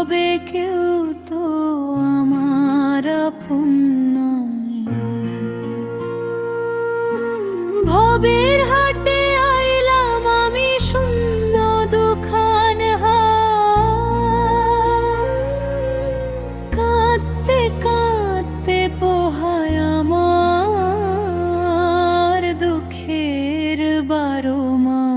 ভবে কেউ তো আমার আপন নয়। ভবের হাটে আইলাম আমি শূন্য দুখান কাঁদতে কাঁদতে পোহায় আমার দুঃখের 12 মাস।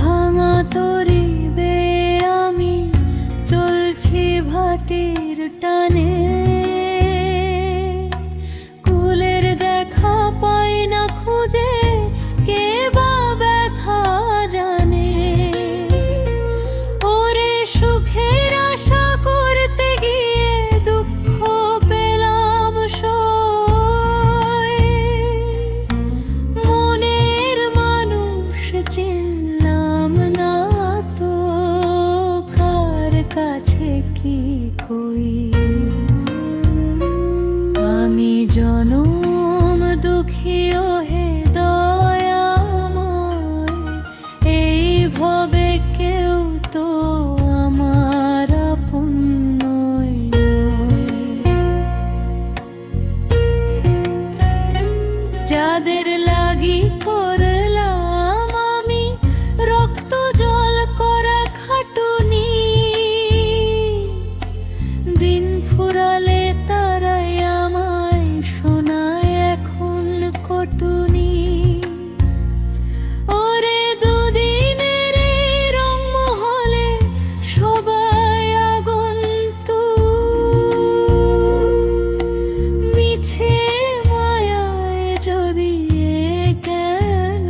ভাঙা তরি বেয়ে আমি চলছি ভাটির টানে, কুলের দেখা পাই না খুঁজে, কে বা ব্যথা জানে। ওরে সুখের আশা করতে গিয়ে দুঃখ পেলাম সয়, মনের মানুষ চিনলাম না তো কার কাছে কি কই। আমি জনম দুঃখী ও হে দয়াময়, এই ভবে কেউ তো আমার আপন নয়। যাদের লাগি করলাম আমি রক্ত জল করা খাটুনি, দিন ফুরালে তারাই আমায় শোনায় এখন কটুনি। ওরে দুদিনের এই রংমহলে সবাই আগন্তুক, মিছে মায়ায় জড়িয়ে কেন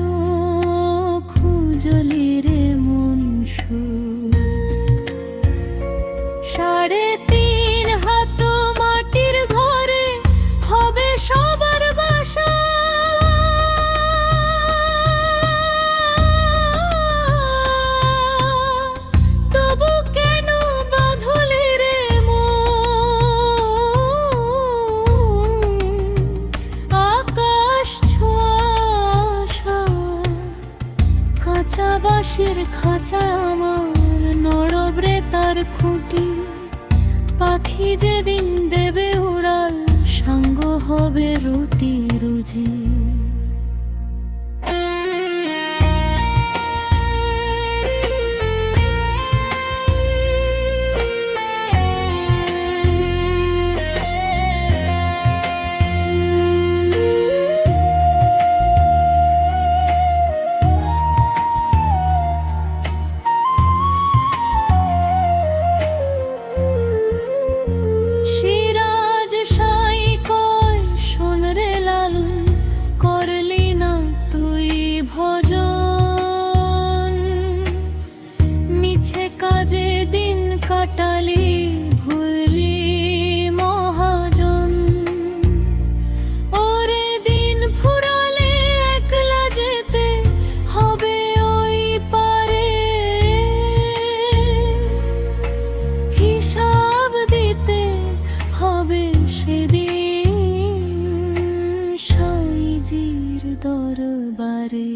খুঁজলি রে মন সুখ। 3.5 হাত মাটির ঘরে হবে সবার বাসা, তবু কেন বাঁধলি রে মন আকাশ ছোঁয়া। কাঁচা বাঁশের খাঁচা আমার নড়বরে তার খুঁটি, পাখি যেদিন দেবে উড়াল সাঙ্গ হবে রুটি রুজি। সিরাজ সাই কয় শোন রে লাল, করলি না তুই ভজন, মিছে কাজে দিন কাটালি ভুললি মহাজন। ওরে দিন ফুরালে একলা যেতে হবে ওই পারে, হিসাব দিতে হবে সেদিন সাইজির দরবারে।